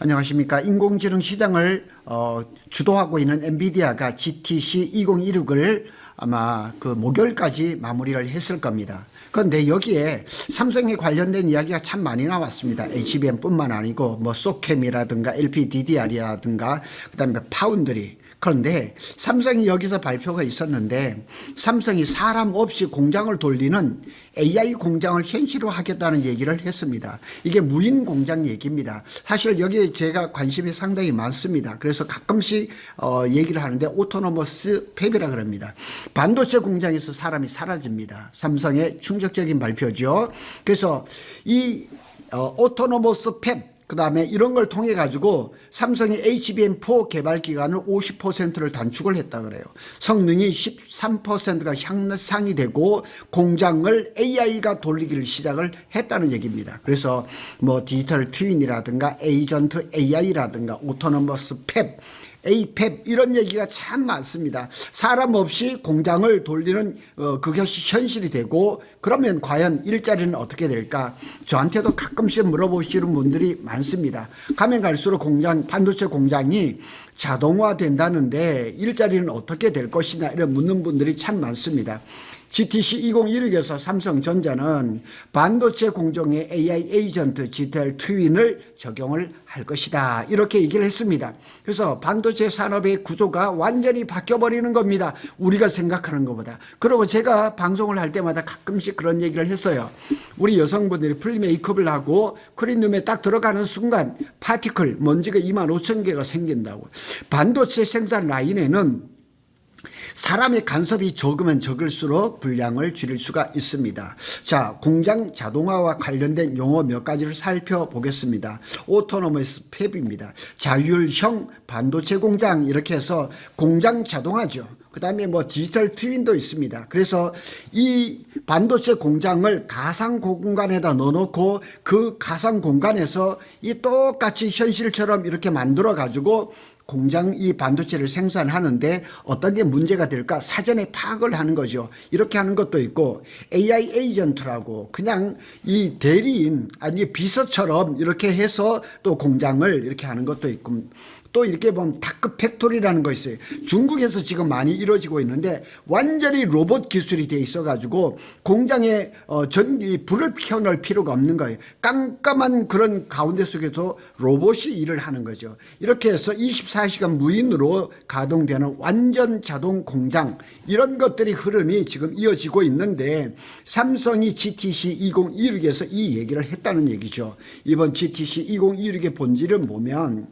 안녕하십니까. 인공지능 시장을 주도하고 있는 엔비디아가 GTC 2016을 아마 그 목요일까지 마무리를 했을 겁니다. 그런데 여기에 삼성에 관련된 이야기가 참 많이 나왔습니다. HBM뿐만 아니고 뭐 소캠이라든가 LPDDR이라든가 그다음에 파운드리. 그런데 삼성이 여기서 발표가 있었는데 삼성이 사람 없이 공장을 돌리는 AI 공장을 현실화하겠다는 얘기를 했습니다. 이게 무인 공장 얘기입니다. 사실 여기에 제가 관심이 상당히 많습니다. 그래서 가끔씩 얘기를 하는데 오토노머스 팹이라 그럽니다. 반도체 공장에서 사람이 사라집니다. 삼성의 충격적인 발표죠. 그래서 이 오토노머스 팹 그 다음에 이런 걸 통해 가지고 삼성이 HBM4 개발 기간을 50%를 단축을 했다 그래요. 성능이 13%가 향상이 되고 공장을 AI가 돌리기를 시작을 했다는 얘기입니다. 그래서 뭐 디지털 트윈이라든가 에이전트 AI라든가 오토노머스 팹 APEP 이런 얘기가 참 많습니다. 사람 없이 공장을 돌리는 그것이 현실이 되고 그러면 과연 일자리는 어떻게 될까? 저한테도 가끔씩 물어보시는 분들이 많습니다. 가면 갈수록 반도체 공장이 자동화 된다는데 일자리는 어떻게 될 것이냐 이런 묻는 분들이 참 많습니다. GTC 2016에서 삼성전자는 반도체 공정의 AI 에이전트 디지털 트윈을 적용을 할 것이다. 이렇게 얘기를 했습니다. 그래서 반도체 산업의 구조가 완전히 바뀌어버리는 겁니다. 우리가 생각하는 것보다. 그리고 제가 방송을 할 때마다 가끔씩 그런 얘기를 했어요. 우리 여성분들이 풀 메이크업을 하고 크림룸에 딱 들어가는 순간 파티클, 먼지가 25,000개가 생긴다고. 반도체 생산 라인에는 사람의 간섭이 적으면 적을수록 분량을 줄일 수가 있습니다. 자, 공장 자동화와 관련된 용어 몇 가지를 살펴보겠습니다. 오토노머스 팹입니다. 자율형 반도체 공장 이렇게 해서 공장 자동화죠. 그 다음에 뭐 디지털 트윈도 있습니다. 그래서 이 반도체 공장을 가상 공간에다 넣어놓고 그 가상 공간에서 이 똑같이 현실처럼 이렇게 만들어 가지고 공장 이 반도체를 생산하는데 어떤 게 문제가 될까 사전에 파악을 하는 거죠. 이렇게 하는 것도 있고 AI 에이전트라고 그냥 이 대리인 아니 비서처럼 이렇게 해서 또 공장을 이렇게 하는 것도 있고 또 이렇게 보면 다크 팩토리라는 거 있어요. 중국에서 지금 많이 이루어지고 있는데 완전히 로봇 기술이 돼 있어 가지고 공장에 불을 켜놓을 필요가 없는 거예요. 깜깜한 그런 가운데 속에서 로봇이 일을 하는 거죠. 이렇게 해서 24시간 무인으로 가동되는 완전 자동 공장 이런 것들이 흐름이 지금 이어지고 있는데 삼성이 GTC 2016에서 이 얘기를 했다는 얘기죠. 이번 GTC 2016의 본질은 보면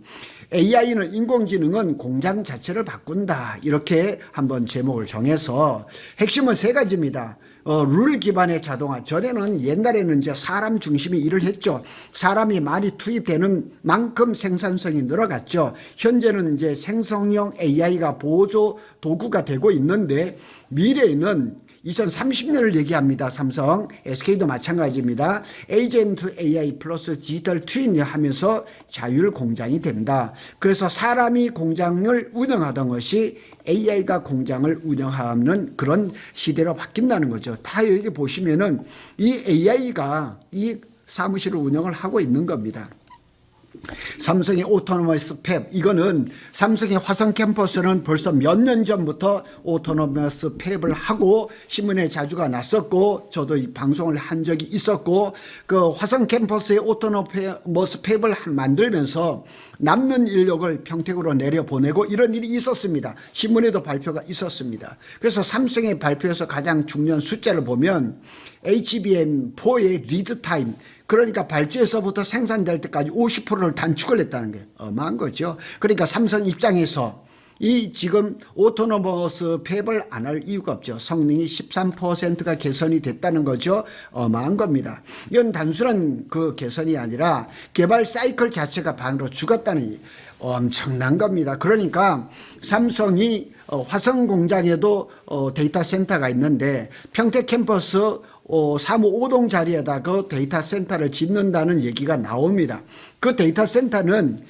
AI는 인공지능은 공장 자체를 바꾼다. 이렇게 한번 제목을 정해서 핵심은 세 가지입니다. 룰 기반의 자동화. 전에는 옛날에는 이제 사람 중심의 일을 했죠. 사람이 많이 투입되는 만큼 생산성이 늘어갔죠. 현재는 이제 생성형 AI가 보조 도구가 되고 있는데 미래에는 2030년을 얘기합니다. 삼성, SK도 마찬가지입니다. 에이전트 AI 플러스 디지털 트윈을 하면서 자율 공장이 된다. 그래서 사람이 공장을 운영하던 것이 AI가 공장을 운영하는 그런 시대로 바뀐다는 거죠. 다 여기 보시면은 이 AI가 이 사무실을 운영을 하고 있는 겁니다. 삼성의 오토노머스 팹 이거는 삼성의 화성 캠퍼스는 벌써 몇 년 전부터 오토노머스 팹을 하고 신문에 자주가 났었고 저도 이 방송을 한 적이 있었고 그 화성 캠퍼스의 오토노머스 팹을 만들면서 남는 인력을 평택으로 내려보내고 이런 일이 있었습니다. 신문에도 발표가 있었습니다. 그래서 삼성의 발표에서 가장 중요한 숫자를 보면 HBM4의 리드 타임 그러니까 발주에서부터 생산될 때까지 50%를 단축을 했다는 게 어마한 거죠. 그러니까 삼성 입장에서 이 지금 오토노머스 팹을 안 할 이유가 없죠. 성능이 13%가 개선이 됐다는 거죠. 어마한 겁니다. 이건 단순한 그 개선이 아니라 개발 사이클 자체가 반으로 죽었다는 엄청난 겁니다. 그러니까 삼성이 화성 공장에도 데이터 센터가 있는데 평택 캠퍼스 사무 5동 자리에다 그 데이터 센터를 짓는다는 얘기가 나옵니다. 그 데이터 센터는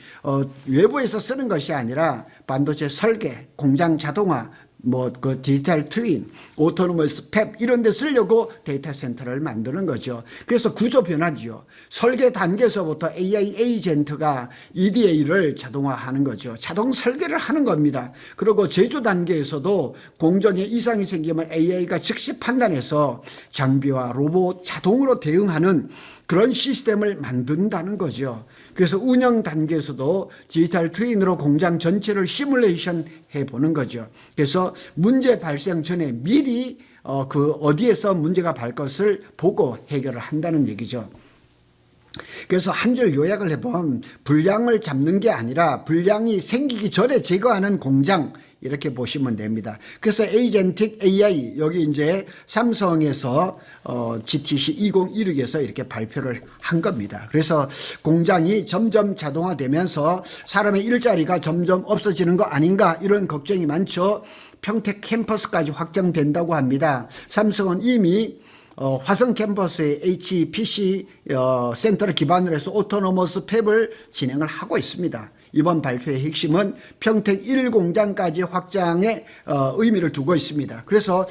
외부에서 쓰는 것이 아니라 반도체 설계, 공장 자동화, 뭐 그 디지털 트윈, 오토노머스 팹 이런 데 쓰려고 데이터 센터를 만드는 거죠. 그래서 구조 변화죠. 설계 단계에서부터 AI 에이전트가 EDA를 자동화하는 거죠. 자동 설계를 하는 겁니다. 그리고 제조 단계에서도 공정에 이상이 생기면 AI가 즉시 판단해서 장비와 로봇 자동으로 대응하는 그런 시스템을 만든다는 거죠. 그래서 운영 단계에서도 디지털 트윈으로 공장 전체를 시뮬레이션 해보는 거죠. 그래서 문제 발생 전에 미리 그 어디에서 문제가 발 것을 보고 해결을 한다는 얘기죠. 그래서 한 줄 요약을 해보면 불량을 잡는 게 아니라 불량이 생기기 전에 제거하는 공장 이렇게 보시면 됩니다. 그래서 에이전틱 AI 여기 이제 삼성에서 GTC 2016에서 이렇게 발표를 한 겁니다. 그래서 공장이 점점 자동화되면서 사람의 일자리가 점점 없어지는 거 아닌가 이런 걱정이 많죠. 평택 캠퍼스까지 확장된다고 합니다. 삼성은 이미 화성 캠퍼스의 HPC 센터를 기반으로 해서 오토노머스 팹을 진행을 하고 있습니다. 이번 발표의 핵심은 평택 1공장까지 확장에 의미를 두고 있습니다. 그래서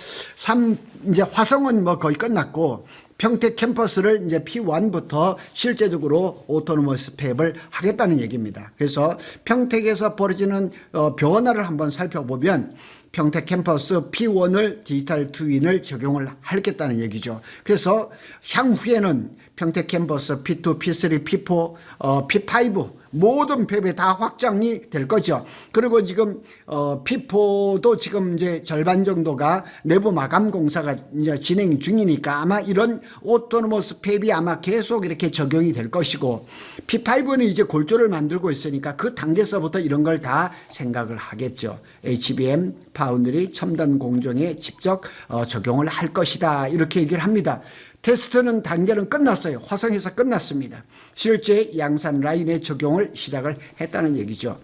이제 화성은 뭐 거의 끝났고 평택 캠퍼스를 이제 P1부터 실제적으로 오토노머스 팹을 하겠다는 얘기입니다. 그래서 평택에서 벌어지는 변화를 한번 살펴보면 평택 캠퍼스 P1을 디지털 트윈을 적용을 하겠다는 얘기죠. 그래서 향후에는 평택 캠퍼스 P2, P3, P4, P5 모든 팹이 다 확장이 될 거죠. 그리고 지금 P4도 지금 이제 절반 정도가 내부 마감 공사가 이제 진행 중이니까 아마 이런 오토노머스 팹이 아마 계속 이렇게 적용이 될 것이고 P5는 이제 골조를 만들고 있으니까 그 단계에서부터 이런 걸 다 생각을 하겠죠. HBM, 파운드리, 첨단 공정에 직접 적용을 할 것이다 이렇게 얘기를 합니다. 테스트는 단계는 끝났어요. 화성에서 끝났습니다. 실제 양산 라인에 적용을 시작을 했다는 얘기죠.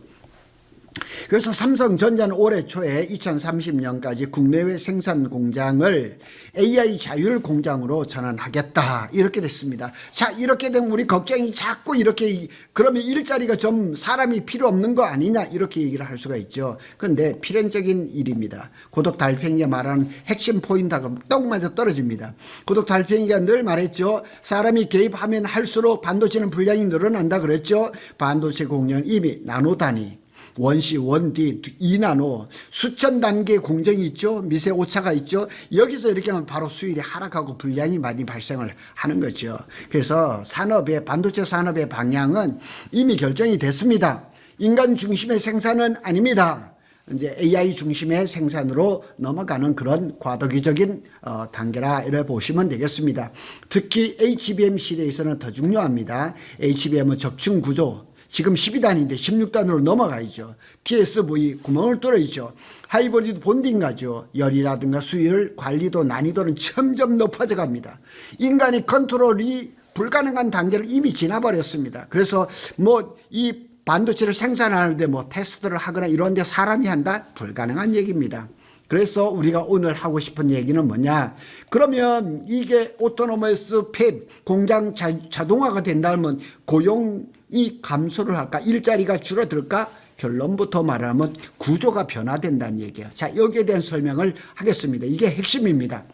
그래서 삼성전자는 올해 초에 2030년까지 국내외 생산 공장을 AI 자율 공장으로 전환하겠다 이렇게 됐습니다. 자, 이렇게 되면 우리 걱정이 자꾸 이렇게 그러면 일자리가 좀 사람이 필요 없는 거 아니냐 이렇게 얘기를 할 수가 있죠. 그런데 필연적인 일입니다. 고독 달팽이가 말하는 핵심 포인트가 딱 맞아 떨어집니다. 고독 달팽이가 늘 말했죠. 사람이 개입하면 할수록 반도체는 분량이 늘어난다 그랬죠. 반도체 공정은 이미 나노 단위 원C, 원D, 2나노 수천 단계 공정이 있죠. 미세 오차가 있죠. 여기서 이렇게 하면 바로 수율이 하락하고 불량이 많이 발생을 하는 거죠. 그래서 산업의 반도체 산업의 방향은 이미 결정이 됐습니다. 인간 중심의 생산은 아닙니다. 이제 AI 중심의 생산으로 넘어가는 그런 과도기적인 단계라 이래 보시면 되겠습니다. 특히 HBM 시대에서는 더 중요합니다. HBM은 적층 구조 지금 12단인데 16단으로 넘어가야죠. TSV 구멍을 뚫어야죠. 하이브리드 본딩가죠. 열이라든가 수율, 관리도 난이도는 점점 높아져 갑니다. 인간이 컨트롤이 불가능한 단계를 이미 지나버렸습니다. 그래서 뭐 이 반도체를 생산하는데 뭐 테스트를 하거나 이런 데 사람이 한다? 불가능한 얘기입니다. 그래서 우리가 오늘 하고 싶은 얘기는 뭐냐? 그러면 이게 오토노머스 팹 공장 자동화가 된다면 고용이 감소를 할까? 일자리가 줄어들까? 결론부터 말하면 구조가 변화된다는 얘기예요. 자, 여기에 대한 설명을 하겠습니다. 이게 핵심입니다.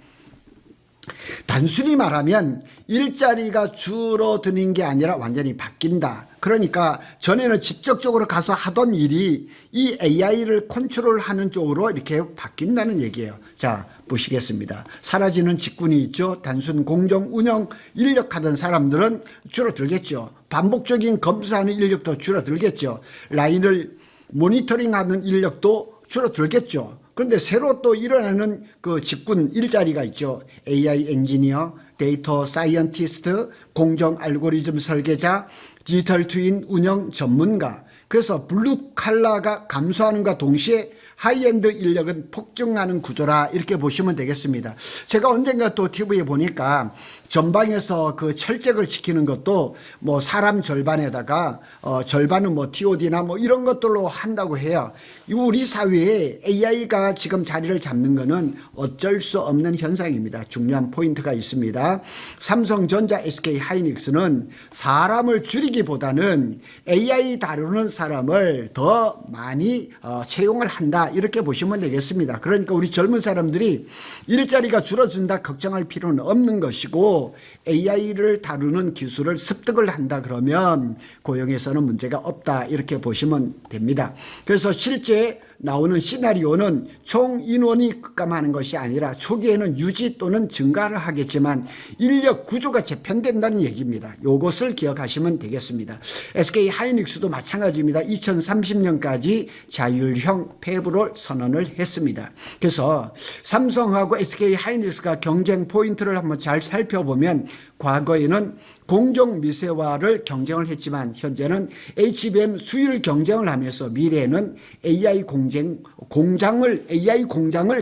단순히 말하면 일자리가 줄어드는 게 아니라 완전히 바뀐다. 그러니까 전에는 직접적으로 가서 하던 일이 이 AI를 컨트롤하는 쪽으로 이렇게 바뀐다는 얘기예요. 자, 보시겠습니다. 사라지는 직군이 있죠. 단순 공정 운영 인력 하던 사람들은 줄어들겠죠. 반복적인 검사하는 인력도 줄어들겠죠. 라인을 모니터링하는 인력도 줄어들겠죠. 그런데 새로 또 일어나는 그 직군 일자리가 있죠. AI 엔지니어, 데이터 사이언티스트, 공정 알고리즘 설계자, 디지털 트윈 운영 전문가. 그래서 블루 칼라가 감소하는과 동시에 하이엔드 인력은 폭증하는 구조라 이렇게 보시면 되겠습니다. 제가 언젠가 또 TV에 보니까 전방에서 그 철책을 지키는 것도 뭐 사람 절반에다가 절반은 뭐 TOD나 뭐 이런 것들로 한다고 해요. 우리 사회에 AI가 지금 자리를 잡는 거는 어쩔 수 없는 현상입니다. 중요한 포인트가 있습니다. 삼성전자, SK 하이닉스는 사람을 줄이기보다는 AI 다루는 사람을 더 많이 채용을 한다 이렇게 보시면 되겠습니다. 그러니까 우리 젊은 사람들이 일자리가 줄어든다 걱정할 필요는 없는 것이고 AI를 다루는 기술을 습득을 한다 그러면 고용에서는 문제가 없다 이렇게 보시면 됩니다. 그래서 실제 나오는 시나리오는 총 인원이 급감하는 것이 아니라 초기에는 유지 또는 증가를 하겠지만 인력 구조가 재편된다는 얘기입니다. 이것을 기억하시면 되겠습니다. SK 하이닉스도 마찬가지입니다. 2030년까지 자율형 폐부를 선언을 했습니다. 그래서 삼성하고 SK 하이닉스가 경쟁 포인트를 한번 잘 살펴보면 과거에는 공정 미세화를 경쟁을 했지만 현재는 HBM 수율 경쟁을 하면서 미래에는 AI 공장을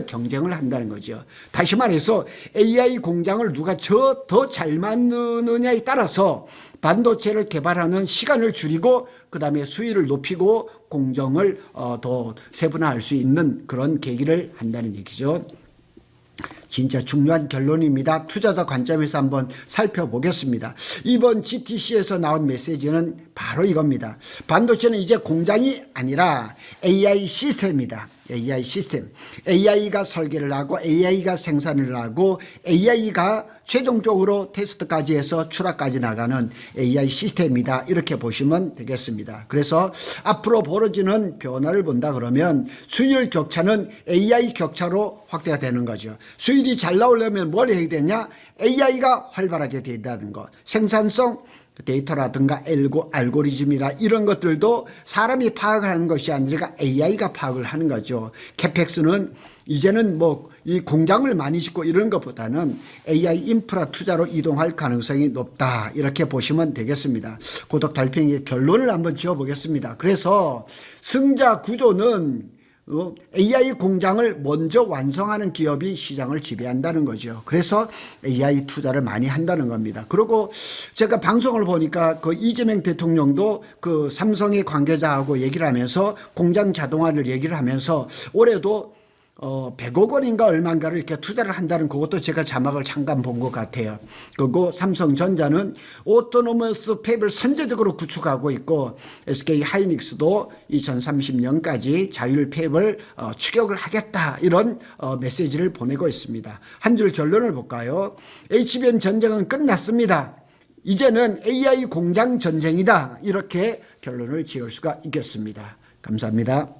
경쟁을 한다는 거죠. 다시 말해서 AI 공장을 누가 더 잘 만드느냐에 따라서 반도체를 개발하는 시간을 줄이고 그다음에 수율을 높이고 공정을 더 세분화할 수 있는 그런 계기를 한다는 얘기죠. 진짜 중요한 결론입니다. 투자자 관점에서 한번 살펴보겠습니다. 이번 GTC에서 나온 메시지는 바로 이겁니다. 반도체는 이제 공장이 아니라 AI 시스템입니다. AI 시스템. AI가 설계를 하고 AI가 생산을 하고 AI가 최종적으로 테스트까지 해서 출하까지 나가는 AI 시스템이다. 이렇게 보시면 되겠습니다. 그래서 앞으로 벌어지는 변화를 본다 그러면 수율 격차는 AI 격차로 확대가 되는 거죠. 수율이 잘 나오려면 뭘 해야 되냐? AI가 활발하게 된다는 것. 생산성 데이터라든가 알고리즘이라 이런 것들도 사람이 파악을 하는 것이 아니라 AI가 파악을 하는 거죠. 캐펙스는 이제는 뭐 이 공장을 많이 짓고 이런 것보다는 AI 인프라 투자로 이동할 가능성이 높다. 이렇게 보시면 되겠습니다. 고독 달팽이의 결론을 한번 지어보겠습니다. 그래서 승자 구조는 AI 공장을 먼저 완성하는 기업이 시장을 지배한다는 거죠. 그래서 AI 투자를 많이 한다는 겁니다. 그리고 제가 방송을 보니까 그 이재명 대통령도 그 삼성의 관계자하고 얘기를 하면서 공장 자동화를 얘기를 하면서 올해도 100억 원인가 얼마인가를 이렇게 투자를 한다는 그것도 제가 자막을 잠깐 본 것 같아요. 그리고 삼성전자는 오토노머스 팹을 선제적으로 구축하고 있고 SK 하이닉스도 2030년까지 자율 팹을 추격을 하겠다 이런 메시지를 보내고 있습니다. 한 줄 결론을 볼까요? HBM 전쟁은 끝났습니다. 이제는 AI 공장 전쟁이다. 이렇게 결론을 지을 수가 있겠습니다. 감사합니다.